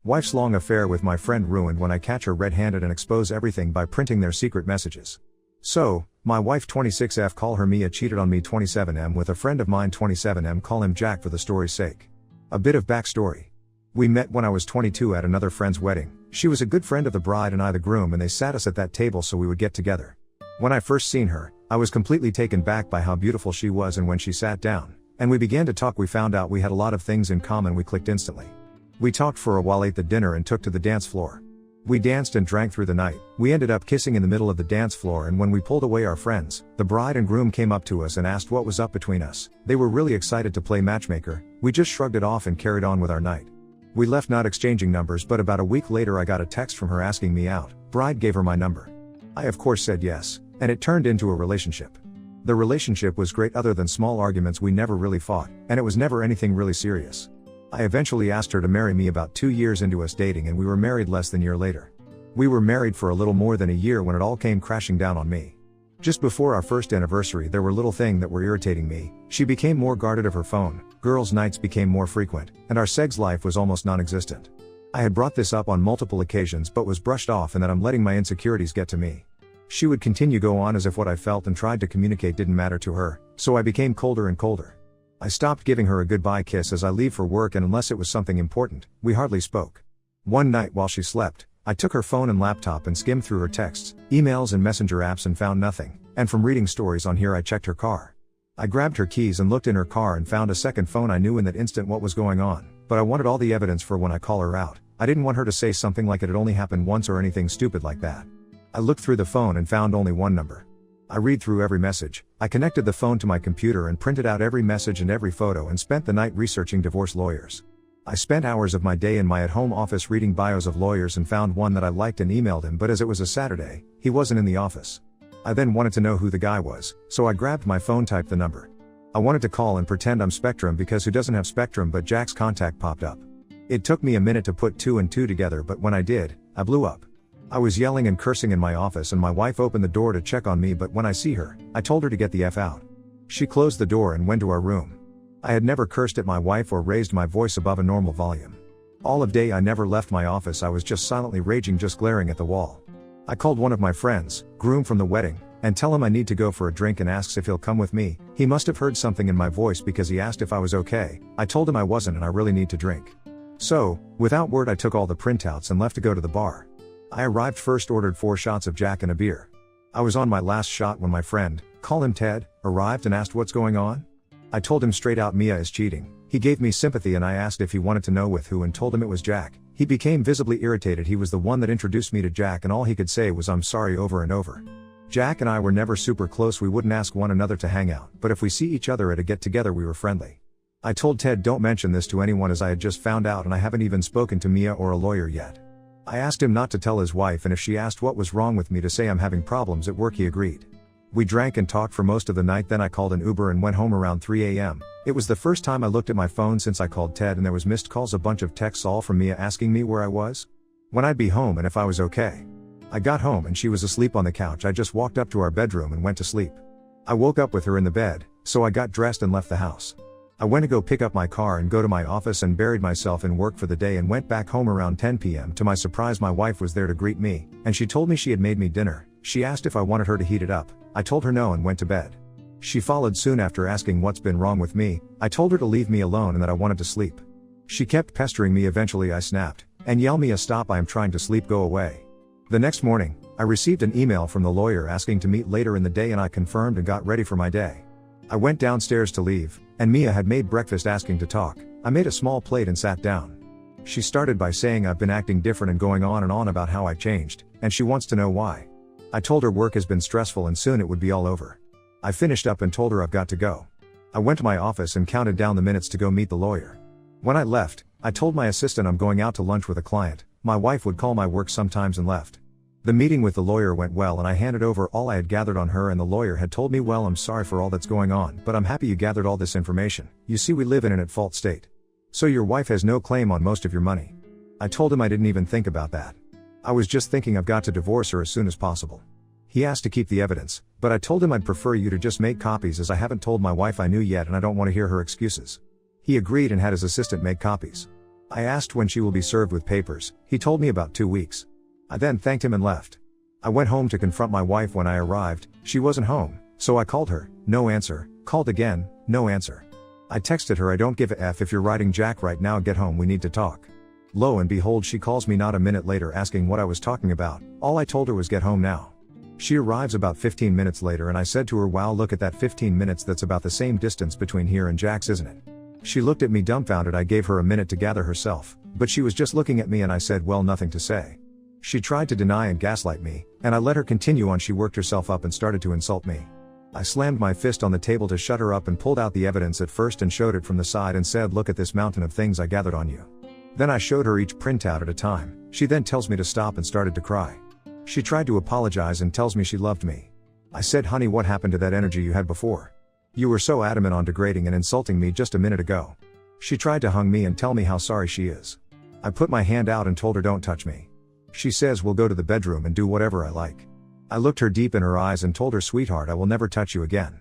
Wife's long affair with my friend ruined when I catch her red-handed and expose everything by printing their secret messages. So, my wife 26F call her Mia cheated on me 27M with a friend of mine 27M call him Jack for the story's sake. A bit of backstory. We met when I was 22 at another friend's wedding. She was a good friend of the bride and I the groom, and they sat us at that table so we would get together. When I first seen her, I was completely taken back by how beautiful she was, and when she sat down and we began to talk, we found out we had a lot of things in common. We clicked instantly. We talked for a while, ate the dinner and took to the dance floor. We danced and drank through the night. We ended up kissing in the middle of the dance floor, and when we pulled away, our friends, the bride and groom, came up to us and asked what was up between us. They were really excited to play matchmaker. We just shrugged it off and carried on with our night. We left not exchanging numbers, but about a week later I got a text from her asking me out. Bride gave her my number. I of course said yes, and it turned into a relationship. The relationship was great. Other than small arguments, we never really fought, and it was never anything really serious. I eventually asked her to marry me about 2 years into us dating, and we were married less than a year later. We were married for a little more than a year when it all came crashing down on me. Just before our first anniversary, there were little things that were irritating me. She became more guarded of her phone, girls' nights became more frequent, and our sex life was almost non-existent. I had brought this up on multiple occasions but was brushed off, and that I'm letting my insecurities get to me. She would continue go on as if what I felt and tried to communicate didn't matter to her, so I became colder and colder. I stopped giving her a goodbye kiss as I leave for work, and unless it was something important, we hardly spoke. One night while she slept, I took her phone and laptop and skimmed through her texts, emails and messenger apps and found nothing, and from reading stories on here I checked her car. I grabbed her keys and looked in her car and found a second phone. I knew in that instant what was going on, but I wanted all the evidence for when I call her out. I didn't want her to say something like it had only happened once or anything stupid like that. I looked through the phone and found only one number. I read through every message. I connected the phone to my computer and printed out every message and every photo and spent the night researching divorce lawyers. I spent hours of my day in my at-home office reading bios of lawyers and found one that I liked and emailed him, but as it was a Saturday, he wasn't in the office. I then wanted to know who the guy was, so I grabbed my phone, typed the number. I wanted to call and pretend I'm Spectrum because who doesn't have Spectrum, but Jack's contact popped up. It took me a minute to put two and two together, but when I did, I blew up. I was yelling and cursing in my office, and my wife opened the door to check on me, but when I see her, I told her to get the F out. She closed the door and went to our room. I had never cursed at my wife or raised my voice above a normal volume. All of day I never left my office. I was just silently raging, just glaring at the wall. I called one of my friends, groom from the wedding, and tell him I need to go for a drink and asks if he'll come with me. He must have heard something in my voice because he asked if I was okay. I told him I wasn't and I really need to drink. So, without word, I took all the printouts and left to go to the bar. I arrived first, ordered 4 shots of Jack and a beer. I was on my last shot when my friend, call him Ted, arrived and asked what's going on. I told him straight out Mia is cheating. He gave me sympathy and I asked if he wanted to know with who and told him it was Jack. He became visibly irritated. He was the one that introduced me to Jack and all he could say was I'm sorry over and over. Jack and I were never super close. We wouldn't ask one another to hang out, but if we see each other at a get-together we were friendly. I told Ted don't mention this to anyone as I had just found out and I haven't even spoken to Mia or a lawyer yet. I asked him not to tell his wife, and if she asked what was wrong with me to say I'm having problems at work. He agreed. We drank and talked for most of the night, then I called an Uber and went home around 3 a.m. It was the first time I looked at my phone since I called Ted, and there was missed calls, a bunch of texts, all from Mia asking me where I was, when I'd be home and if I was okay. I got home and she was asleep on the couch. I just walked up to our bedroom and went to sleep. I woke up with her in the bed, so I got dressed and left the house. I went to go pick up my car and go to my office and buried myself in work for the day and went back home around 10 p.m. To my surprise, my wife was there to greet me, and she told me she had made me dinner. She asked if I wanted her to heat it up. I told her no and went to bed. She followed soon after asking what's been wrong with me. I told her to leave me alone and that I wanted to sleep. She kept pestering me. Eventually I snapped and yelled, Mia, stop, I am trying to sleep, go away. The next morning, I received an email from the lawyer asking to meet later in the day, and I confirmed and got ready for my day. I went downstairs to leave, and Mia had made breakfast asking to talk. I made a small plate and sat down. She started by saying I've been acting different and going on and on about how I changed, and she wants to know why. I told her work has been stressful and soon it would be all over. I finished up and told her I've got to go. I went to my office and counted down the minutes to go meet the lawyer. When I left, I told my assistant I'm going out to lunch with a client. My wife would call my work sometimes and left. The meeting with the lawyer went well and I handed over all I had gathered on her, and the lawyer had told me, well, I'm sorry for all that's going on, but I'm happy you gathered all this information. You see, we live in an at-fault state. So your wife has no claim on most of your money. I told him I didn't even think about that. I was just thinking I've got to divorce her as soon as possible. He asked to keep the evidence, but I told him I'd prefer you to just make copies as I haven't told my wife I knew yet and I don't want to hear her excuses. He agreed and had his assistant make copies. I asked when she will be served with papers. He told me about 2 weeks. I then thanked him and left. I went home to confront my wife when I arrived. She wasn't home, so I called her, no answer, called again, no answer. I texted her, I don't give a F if you're riding Jack right now, get home, we need to talk. Lo and behold, she calls me not a minute later asking what I was talking about. All I told her was get home now. She arrives about 15 minutes later and I said to her, wow, look at that 15 minutes, that's about the same distance between here and Jack's, isn't it? She looked at me dumbfounded. I gave her a minute to gather herself, but she was just looking at me and I said, well, nothing to say. She tried to deny and gaslight me, and I let her continue on. She worked herself up and started to insult me. I slammed my fist on the table to shut her up and pulled out the evidence at first and showed it from the side and said, look at this mountain of things I gathered on you. Then I showed her each printout at a time. She then tells me to stop and started to cry. She tried to apologize and tells me she loved me. I said, honey, what happened to that energy you had before? You were so adamant on degrading and insulting me just a minute ago. She tried to hug me and tell me how sorry she is. I put my hand out and told her, don't touch me. She says, we'll go to the bedroom and do whatever I like. I looked her deep in her eyes and told her, sweetheart, I will never touch you again.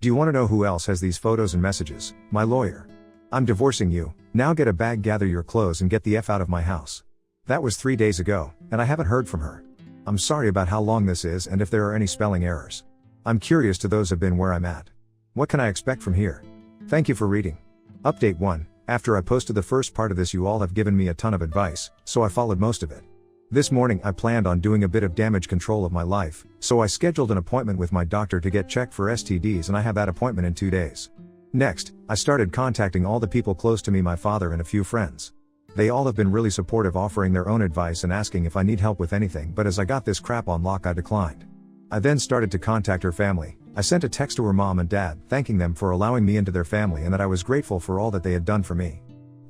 Do you want to know who else has these photos and messages? My lawyer. I'm divorcing you. Now get a bag, gather your clothes and get the F out of my house. That was 3 days ago, and I haven't heard from her. I'm sorry about how long this is and if there are any spelling errors. I'm curious to those have been where I'm at. What can I expect from here? Thank you for reading. Update 1. After I posted the first part of this, you all have given me a ton of advice, so I followed most of it. This morning I planned on doing a bit of damage control of my life, so I scheduled an appointment with my doctor to get checked for STDs and I have that appointment in 2 days. Next, I started contacting all the people close to me, my father and a few friends. They all have been really supportive, offering their own advice and asking if I need help with anything, but as I got this crap on lock, I declined. I then started to contact her family. I sent a text to her mom and dad, thanking them for allowing me into their family and that I was grateful for all that they had done for me.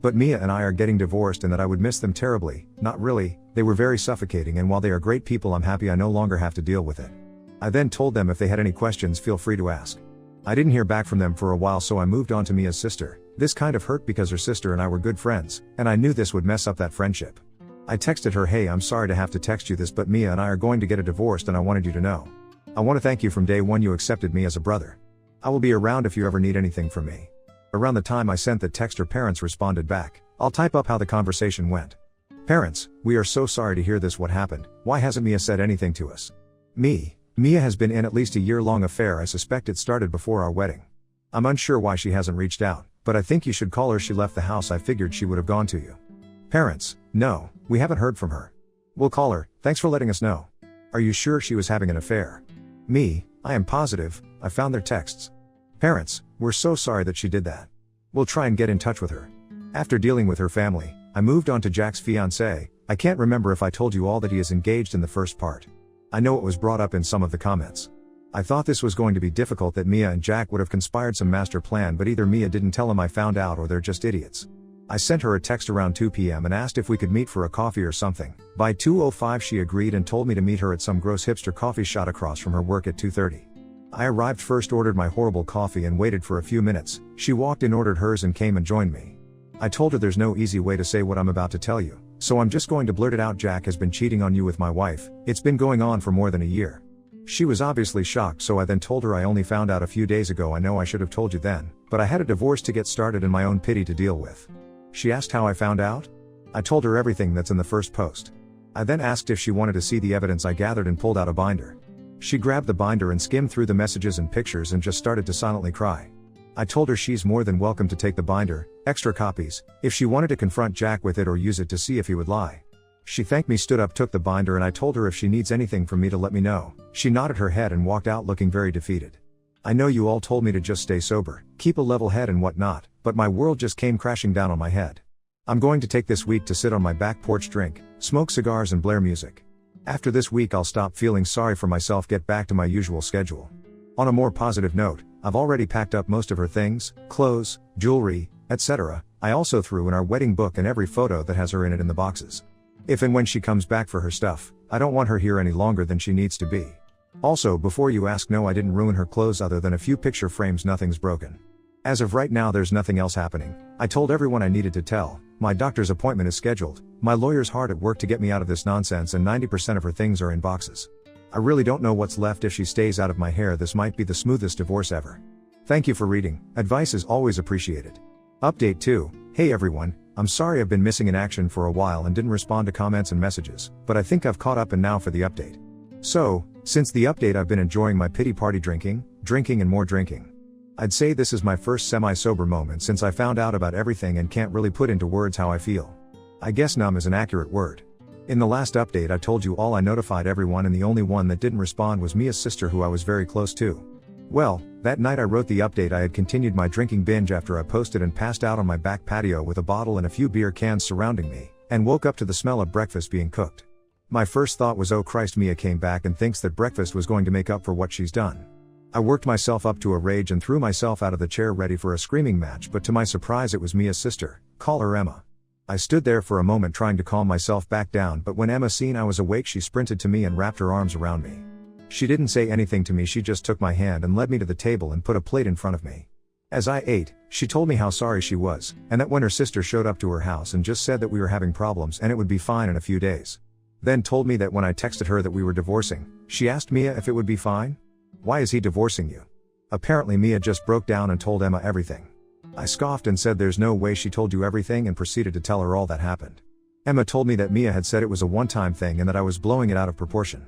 But Mia and I are getting divorced and that I would miss them terribly. Not really, they were very suffocating, and while they are great people, I'm happy I no longer have to deal with it. I then told them if they had any questions, feel free to ask. I didn't hear back from them for a while, so I moved on to Mia's sister. This kind of hurt because her sister and I were good friends, and I knew this would mess up that friendship. I texted her, hey, I'm sorry to have to text you this, but Mia and I are going to get a divorced and I wanted you to know. I want to thank you from day one, you accepted me as a brother. I will be around if you ever need anything from me. Around the time I sent that text, her parents responded back. I'll type up how the conversation went. Parents, we are so sorry to hear this. What happened? Why hasn't Mia said anything to us? Mia has been in at least a year-long affair. I suspect it started before our wedding. I'm unsure why she hasn't reached out, but I think you should call her. She left the house. I figured she would have gone to you. Parents, no, we haven't heard from her. We'll call her. Thanks for letting us know. Are you sure she was having an affair? I am positive. I found their texts. Parents, we're so sorry that she did that. We'll try and get in touch with her. After dealing with her family, I moved on to Jack's fiancée. I can't remember if I told you all that he is engaged in the first part. I know it was brought up in some of the comments. I thought this was going to be difficult, that Mia and Jack would have conspired some master plan, but either Mia didn't tell him I found out, or they're just idiots. I sent her a text around 2 p.m. and asked if we could meet for a coffee or something. By 2:05 she agreed and told me to meet her at some gross hipster coffee shop across from her work at 2:30. I arrived first, ordered my horrible coffee and waited for a few minutes. She walked in, ordered hers and came and joined me. I told her there's no easy way to say what I'm about to tell you, so I'm just going to blurt it out. Jack has been cheating on you with my wife. It's been going on for more than a year. She was obviously shocked, so I then told her I only found out a few days ago. I know I should have told you then, but I had a divorce to get started and my own pity to deal with. She asked how I found out? I told her everything that's in the first post. I then asked if she wanted to see the evidence I gathered and pulled out a binder. She grabbed the binder and skimmed through the messages and pictures and just started to silently cry. I told her she's more than welcome to take the binder, extra copies, if she wanted to confront Jack with it or use it to see if he would lie. She thanked me, stood up, took the binder, and I told her if she needs anything from me to let me know. She nodded her head and walked out looking very defeated. I know you all told me to just stay sober, keep a level head and whatnot, but my world just came crashing down on my head. I'm going to take this week to sit on my back porch, drink, smoke cigars and blare music. After this week I'll stop feeling sorry for myself, get back to my usual schedule. On a more positive note, I've already packed up most of her things, clothes, jewelry, etc. I also threw in our wedding book and every photo that has her in it in the boxes. If and when she comes back for her stuff, I don't want her here any longer than she needs to be. Also, before you ask, no, I didn't ruin her clothes other than a few picture frames. Nothing's broken. As of right now there's nothing else happening. I told everyone I needed to tell. My doctor's appointment is scheduled. My lawyer's hard at work to get me out of this nonsense, and 90% of her things are in boxes. I really don't know what's left if she stays out of my hair. This might be the smoothest divorce ever. Thank you for reading. Advice is always appreciated. Update 2. Hey everyone, I'm sorry I've been missing in action for a while and didn't respond to comments and messages, but I think I've caught up and now for the update. So, since the update I've been enjoying my pity party drinking and more drinking. I'd say this is my first semi-sober moment since I found out about everything and can't really put into words how I feel. I guess numb is an accurate word. In the last update I told you all I notified everyone and the only one that didn't respond was Mia's sister who I was very close to. Well, that night I wrote the update I had continued my drinking binge after I posted and passed out on my back patio with a bottle and a few beer cans surrounding me, and woke up to the smell of breakfast being cooked. My first thought was, oh Christ, Mia came back and thinks that breakfast was going to make up for what she's done. I worked myself up to a rage and threw myself out of the chair ready for a screaming match, but to my surprise it was Mia's sister, call her Emma. I stood there for a moment trying to calm myself back down, but when Emma seen I was awake she sprinted to me and wrapped her arms around me. She didn't say anything to me, she just took my hand and led me to the table and put a plate in front of me. As I ate, she told me how sorry she was, and that when her sister showed up to her house and just said that we were having problems and it would be fine in a few days. Then told me that when I texted her that we were divorcing, she asked Mia if it would be fine? Why is he divorcing you? Apparently Mia just broke down and told Emma everything. I scoffed and said there's no way she told you everything and proceeded to tell her all that happened. Emma told me that Mia had said it was a one-time thing and that I was blowing it out of proportion.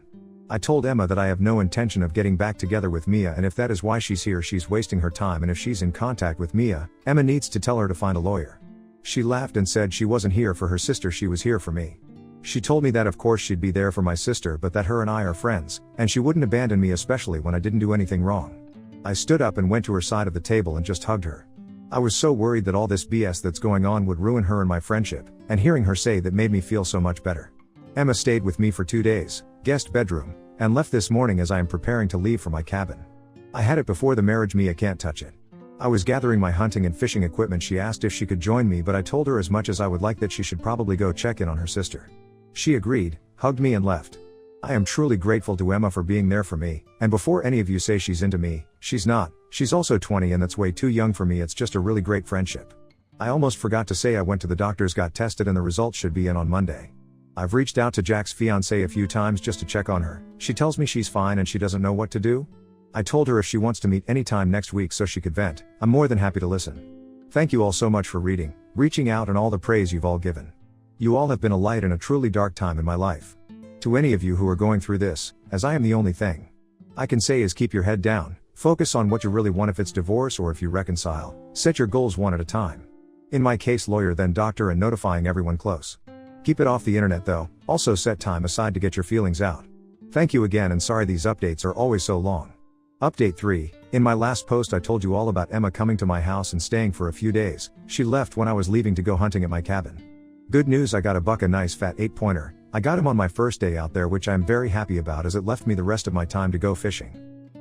I told Emma that I have no intention of getting back together with Mia, and if that is why she's here she's wasting her time, and if she's in contact with Mia, Emma needs to tell her to find a lawyer. She laughed and said she wasn't here for her sister, she was here for me. She told me that of course she'd be there for my sister but that her and I are friends, and she wouldn't abandon me especially when I didn't do anything wrong. I stood up and went to her side of the table and just hugged her. I was so worried that all this BS that's going on would ruin her and my friendship, and hearing her say that made me feel so much better. Emma stayed with me for 2 days, guest bedroom, and left this morning as I am preparing to leave for my cabin. I had it before the marriage, Mia can't touch it. I was gathering my hunting and fishing equipment, she asked if she could join me, but I told her as much as I would like that she should probably go check in on her sister. She agreed, hugged me and left. I am truly grateful to Emma for being there for me, and before any of you say she's into me, she's not. She's also 20 and that's way too young for me, it's just a really great friendship. I almost forgot to say I went to the doctors, got tested, and the results should be in on Monday. I've reached out to Jack's fiancée a few times just to check on her. She tells me she's fine and she doesn't know what to do. I told her if she wants to meet anytime next week so she could vent, I'm more than happy to listen. Thank you all so much for reading, reaching out, and all the praise you've all given. You all have been a light in a truly dark time in my life. To any of you who are going through this, as I am, the only thing I can say is keep your head down, focus on what you really want. If it's divorce or if you reconcile, set your goals one at a time. In my case, lawyer then doctor and notifying everyone close. Keep it off the internet though, also set time aside to get your feelings out. Thank you again and sorry these updates are always so long. Update 3, in my last post I told you all about Emma coming to my house and staying for a few days. She left when I was leaving to go hunting at my cabin. Good news, I got a buck, a nice fat 8-pointer. I got him on my first day out there, which I'm very happy about as it left me the rest of my time to go fishing.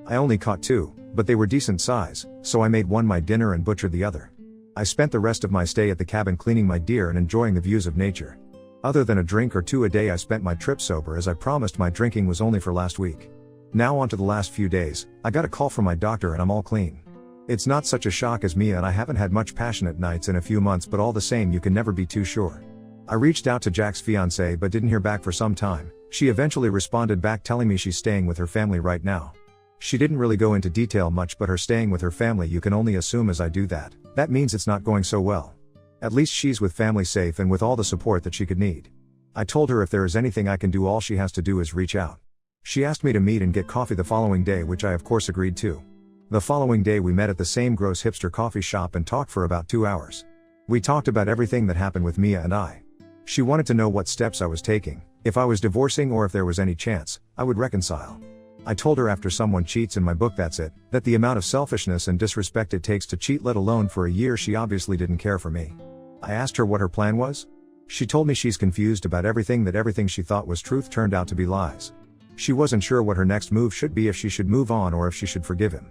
I only caught 2, but they were decent size, so I made one my dinner and butchered the other. I spent the rest of my stay at the cabin cleaning my deer and enjoying the views of nature. Other than a drink or two a day, I spent my trip sober as I promised. My drinking was only for last week. Now on to the last few days. I got a call from my doctor and I'm all clean. It's not such a shock as Mia and I haven't had much passionate nights in a few months, but all the same you can never be too sure. I reached out to Jack's fiancée but didn't hear back for some time. She eventually responded back telling me she's staying with her family right now. She didn't really go into detail much, but her staying with her family, you can only assume as I do that means it's not going so well. At least she's with family, safe and with all the support that she could need. I told her if there is anything I can do, all she has to do is reach out. She asked me to meet and get coffee the following day, which I of course agreed to. The following day we met at the same gross hipster coffee shop and talked for about 2 hours. We talked about everything that happened with Mia and I. She wanted to know what steps I was taking, if I was divorcing or if there was any chance I would reconcile. I told her after someone cheats in my book, that's it, that the amount of selfishness and disrespect it takes to cheat, let alone for a year. She obviously didn't care for me. I asked her what her plan was. She told me she's confused about everything, that everything she thought was truth turned out to be lies. She wasn't sure what her next move should be, if she should move on or if she should forgive him.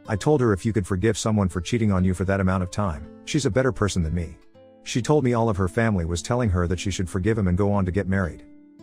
I told her if you could forgive someone for cheating on you for that amount of time, she's a better person than me. She told me all of her family was telling her that she should forgive him and go on to get married.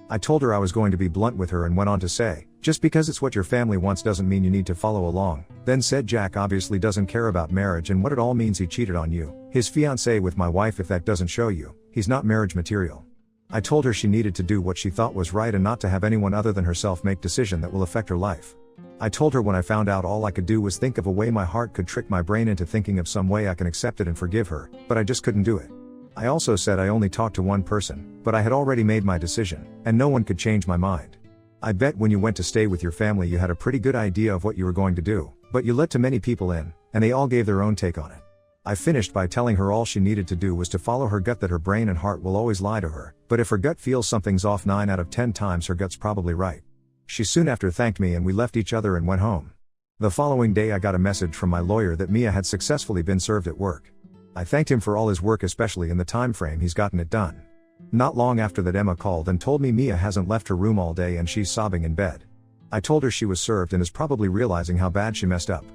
I told her I was going to be blunt with her and went on to say, just because it's what your family wants doesn't mean you need to follow along. Then said Jack obviously doesn't care about marriage and what it all means. He cheated on you, his fiancée, with my wife. If that doesn't show you, he's not marriage material. I told her she needed to do what she thought was right and not to have anyone other than herself make decision that will affect her life. I told her when I found out all I could do was think of a way my heart could trick my brain into thinking of some way I can accept it and forgive her, but I just couldn't do it. I also said I only talked to one person, but I had already made my decision, and no one could change my mind. I bet when you went to stay with your family you had a pretty good idea of what you were going to do, but you let too many people in, and they all gave their own take on it. I finished by telling her all she needed to do was to follow her gut, that her brain and heart will always lie to her, but if her gut feels something's off 9 out of 10 times her gut's probably right. She soon after thanked me and we left each other and went home. The following day I got a message from my lawyer that Mia had successfully been served at work. I thanked him for all his work, especially in the time frame he's gotten it done. Not long after that, Emma called and told me Mia hasn't left her room all day and she's sobbing in bed. I told her she was served and is probably realizing how bad she messed up.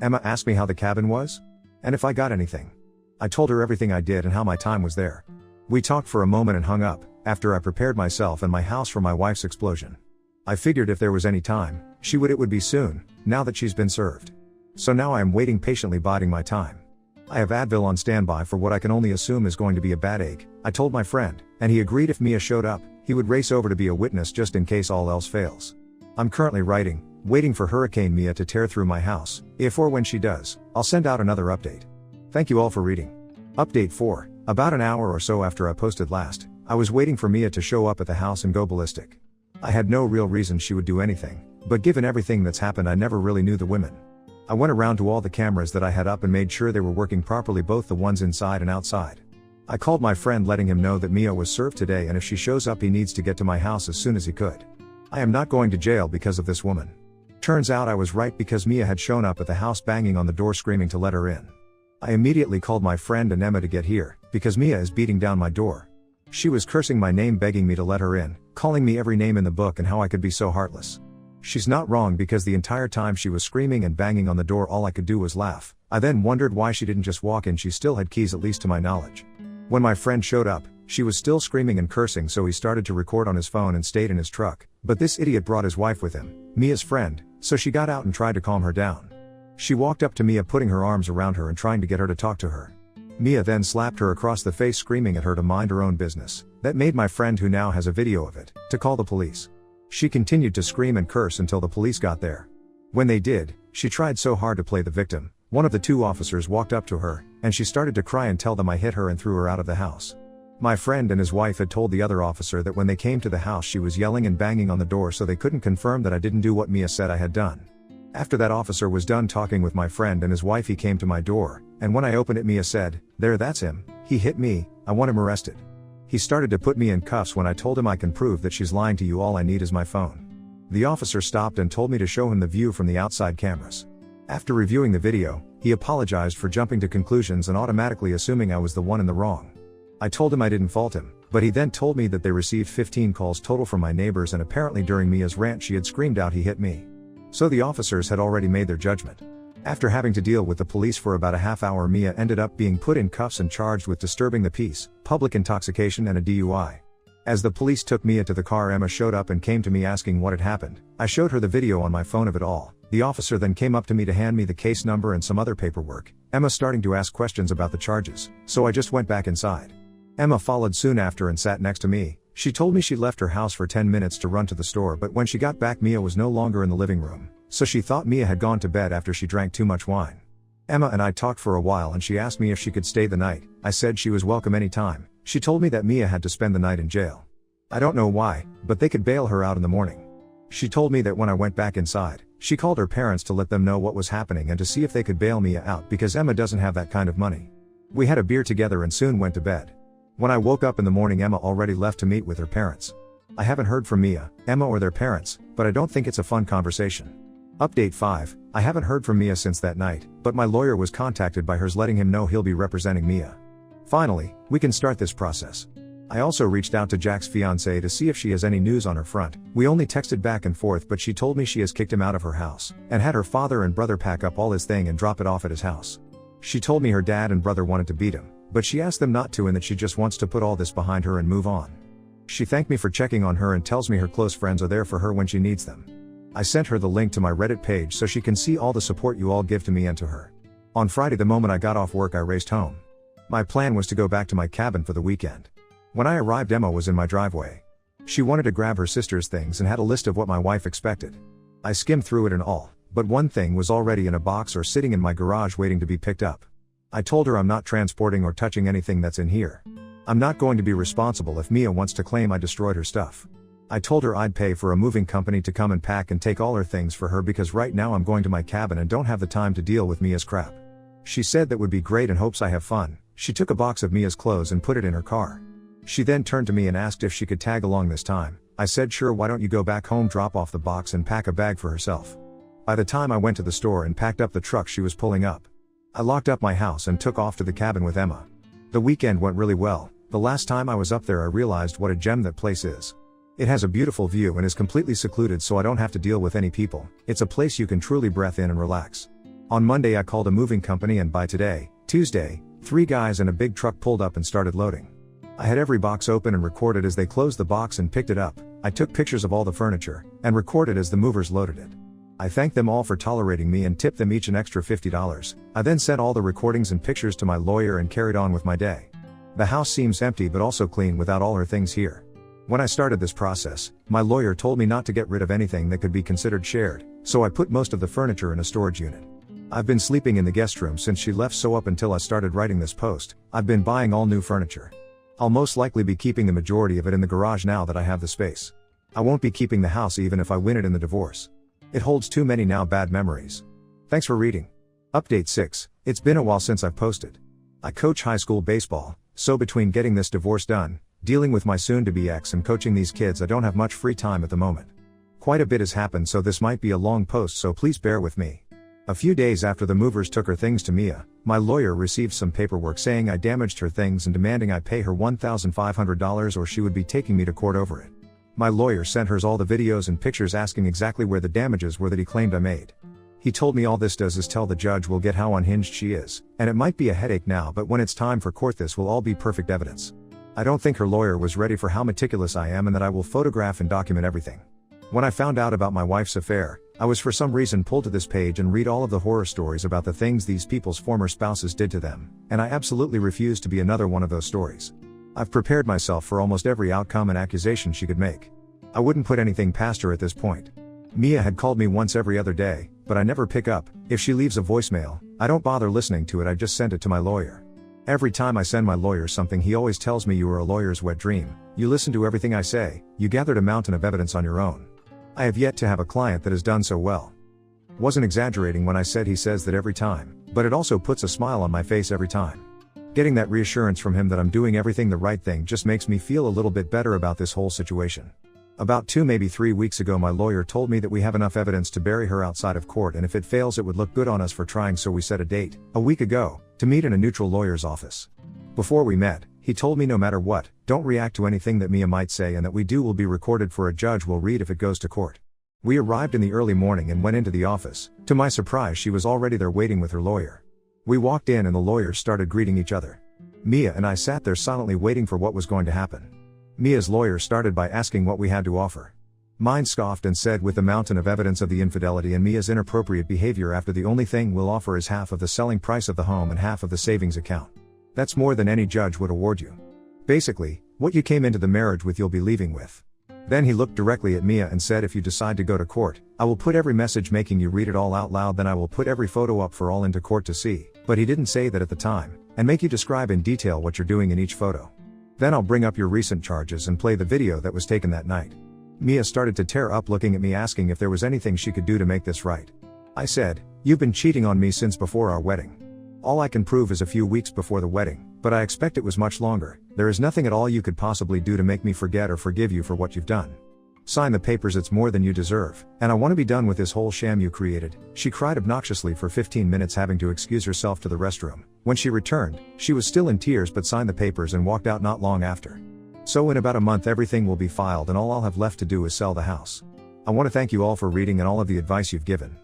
Emma asked me how the cabin was, and if I got anything. I told her everything I did and how my time was there. We talked for a moment and hung up, after I prepared myself and my house for my wife's explosion. I figured if there was any time, it would be soon, now that she's been served. So now I am waiting patiently, biding my time. I have Advil on standby for what I can only assume is going to be a bad ache, I told my friend, and he agreed if Mia showed up, he would race over to be a witness just in case all else fails. I'm currently waiting for Hurricane Mia to tear through my house. If or when she does, I'll send out another update. Thank you all for reading. Update 4. About an hour or so after I posted last, I was waiting for Mia to show up at the house and go ballistic. I had no real reason she would do anything, but given everything that's happened I never really knew the women. I went around to all the cameras that I had up and made sure they were working properly, both the ones inside and outside. I called my friend letting him know that Mia was served today and if she shows up he needs to get to my house as soon as he could. I am not going to jail because of this woman. Turns out I was right, because Mia had shown up at the house banging on the door screaming to let her in. I immediately called my friend and Emma to get here, because Mia is beating down my door. She was cursing my name, begging me to let her in, calling me every name in the book and how I could be so heartless. She's not wrong, because the entire time she was screaming and banging on the door all I could do was laugh. I then wondered why she didn't just walk in. She still had keys, at least to my knowledge. When my friend showed up, she was still screaming and cursing, so he started to record on his phone and stayed in his truck, but this idiot brought his wife with him, Mia's friend, so she got out and tried to calm her down. She walked up to Mia, putting her arms around her and trying to get her to talk to her. Mia then slapped her across the face, screaming at her to mind her own business. That made my friend, who now has a video of it, to call the police. She continued to scream and curse until the police got there. When they did, she tried so hard to play the victim. One of the 2 officers walked up to her, and she started to cry and tell them I hit her and threw her out of the house. My friend and his wife had told the other officer that when they came to the house she was yelling and banging on the door, so they couldn't confirm that I didn't do what Mia said I had done. After that officer was done talking with my friend and his wife, he came to my door, and when I opened it, Mia said, "There, that's him, he hit me, I want him arrested." He started to put me in cuffs. When I told him I can prove that she's lying to you, all I need is my phone. The officer stopped and told me to show him the view from the outside cameras. After reviewing the video, he apologized for jumping to conclusions and automatically assuming I was the one in the wrong. I told him I didn't fault him, but he then told me that they received 15 calls total from my neighbors, and apparently during Mia's rant she had screamed out he hit me. So the officers had already made their judgment. After having to deal with the police for about a half hour, Mia ended up being put in cuffs and charged with disturbing the peace, public intoxication and a DUI. As the police took Mia to the car, Emma showed up and came to me asking what had happened. I showed her the video on my phone of it all. The officer then came up to me to hand me the case number and some other paperwork. Emma starting to ask questions about the charges, so I just went back inside. Emma followed soon after and sat next to me. She told me she left her house for 10 minutes to run to the store, but when she got back Mia was no longer in the living room, so she thought Mia had gone to bed after she drank too much wine. Emma and I talked for a while and she asked me if she could stay the night. I said she was welcome anytime. She told me that Mia had to spend the night in jail. I don't know why, but they could bail her out in the morning. She told me that when I went back inside, she called her parents to let them know what was happening and to see if they could bail Mia out, because Emma doesn't have that kind of money. We had a beer together and soon went to bed. When I woke up in the morning, Emma already left to meet with her parents. I haven't heard from Mia, Emma or their parents, but I don't think it's a fun conversation. Update 5. I haven't heard from Mia since that night, but my lawyer was contacted by hers letting him know he'll be representing Mia. Finally, we can start this process. I also reached out to Jack's fiancée to see if she has any news on her front. We only texted back and forth, but she told me she has kicked him out of her house, and had her father and brother pack up all his thing and drop it off at his house. She told me her dad and brother wanted to beat him, but she asked them not to and that she just wants to put all this behind her and move on. She thanked me for checking on her and tells me her close friends are there for her when she needs them. I sent her the link to my Reddit page so she can see all the support you all give to me and to her. On Friday, the moment I got off work, I raced home. My plan was to go back to my cabin for the weekend. When I arrived, Emma was in my driveway. She wanted to grab her sister's things and had a list of what my wife expected. I skimmed through it and all, but one thing was already in a box or sitting in my garage waiting to be picked up. I told her I'm not transporting or touching anything that's in here. I'm not going to be responsible if Mia wants to claim I destroyed her stuff. I told her I'd pay for a moving company to come and pack and take all her things for her because right now I'm going to my cabin and don't have the time to deal with Mia's crap. She said that would be great and hopes I have fun. She took a box of Mia's clothes and put it in her car. She then turned to me and asked if she could tag along this time. I said sure, why don't you go back home, drop off the box and pack a bag for herself. By the time I went to the store and packed up the truck she was pulling up, I locked up my house and took off to the cabin with Emma. The weekend went really well. The last time I was up there I realized what a gem that place is. It has a beautiful view and is completely secluded so I don't have to deal with any people. It's a place you can truly breathe in and relax. On Monday I called a moving company and by today, Tuesday, 3 guys and a big truck pulled up and started loading. I had every box open and recorded as they closed the box and picked it up. I took pictures of all the furniture and recorded as the movers loaded it. I thanked them all for tolerating me and tipped them each an extra $50. I then sent all the recordings and pictures to my lawyer and carried on with my day. The house seems empty but also clean without all her things here. When I started this process, my lawyer told me not to get rid of anything that could be considered shared, so I put most of the furniture in a storage unit. I've been sleeping in the guest room since she left, so up until I started writing this post, I've been buying all new furniture. I'll most likely be keeping the majority of it in the garage now that I have the space. I won't be keeping the house even if I win it in the divorce. It holds too many now bad memories. Thanks for reading. Update 6. It's been a while since I've posted. I coach high school baseball, so between getting this divorce done, dealing with my soon-to-be ex and coaching these kids I don't have much free time at the moment. Quite a bit has happened so this might be a long post so please bear with me. A few days after the movers took her things to Mia, my lawyer received some paperwork saying I damaged her things and demanding I pay her $1,500 or she would be taking me to court over it. My lawyer sent her all the videos and pictures asking exactly where the damages were that he claimed I made. He told me all this does is tell the judge we'll get how unhinged she is, and it might be a headache now but when it's time for court this will all be perfect evidence. I don't think her lawyer was ready for how meticulous I am and that I will photograph and document everything. When I found out about my wife's affair, I was for some reason pulled to this page and read all of the horror stories about the things these people's former spouses did to them, and I absolutely refuse to be another one of those stories. I've prepared myself for almost every outcome and accusation she could make. I wouldn't put anything past her at this point. Mia had called me once every other day, but I never pick up. If she leaves a voicemail, I don't bother listening to it, I just send it to my lawyer. Every time I send my lawyer something he always tells me you are a lawyer's wet dream, you listen to everything I say, you gathered a mountain of evidence on your own. I have yet to have a client that has done so well. Wasn't exaggerating when I said he says that every time, but it also puts a smile on my face every time. Getting that reassurance from him that I'm doing everything the right thing just makes me feel a little bit better about this whole situation. About 2 maybe 3 weeks ago my lawyer told me that we have enough evidence to bury her outside of court and if it fails it would look good on us for trying, so we set a date, a week ago, to meet in a neutral lawyer's office. Before we met, he told me no matter what, don't react to anything that Mia might say and that we do will be recorded for a judge will read if it goes to court. We arrived in the early morning and went into the office. To my surprise she was already there waiting with her lawyer. We walked in and the lawyers started greeting each other. Mia and I sat there silently waiting for what was going to happen. Mia's lawyer started by asking what we had to offer. Mine scoffed and said with the mountain of evidence of the infidelity and Mia's inappropriate behavior after the only thing we'll offer is half of the selling price of the home and half of the savings account. That's more than any judge would award you. Basically, what you came into the marriage with you'll be leaving with. Then he looked directly at Mia and said if you decide to go to court, I will put every message making you read it all out loud, then I will put every photo up for all into court to see, but he didn't say that at the time, and make you describe in detail what you're doing in each photo. Then I'll bring up your recent charges and play the video that was taken that night. Mia started to tear up looking at me asking if there was anything she could do to make this right. I said, you've been cheating on me since before our wedding. All I can prove is a few weeks before the wedding, but I expect it was much longer. There is nothing at all you could possibly do to make me forget or forgive you for what you've done. Sign the papers, it's more than you deserve, and I want to be done with this whole sham you created. She cried obnoxiously for 15 minutes having to excuse herself to the restroom. When she returned, she was still in tears but signed the papers and walked out not long after. So in about a month everything will be filed and all I'll have left to do is sell the house. I want to thank you all for reading and all of the advice you've given.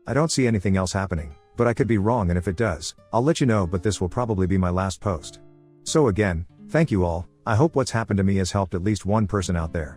I don't see anything else happening, but I could be wrong, and if it does, I'll let you know, but this will probably be my last post. So again, thank you all. I hope what's happened to me has helped at least one person out there.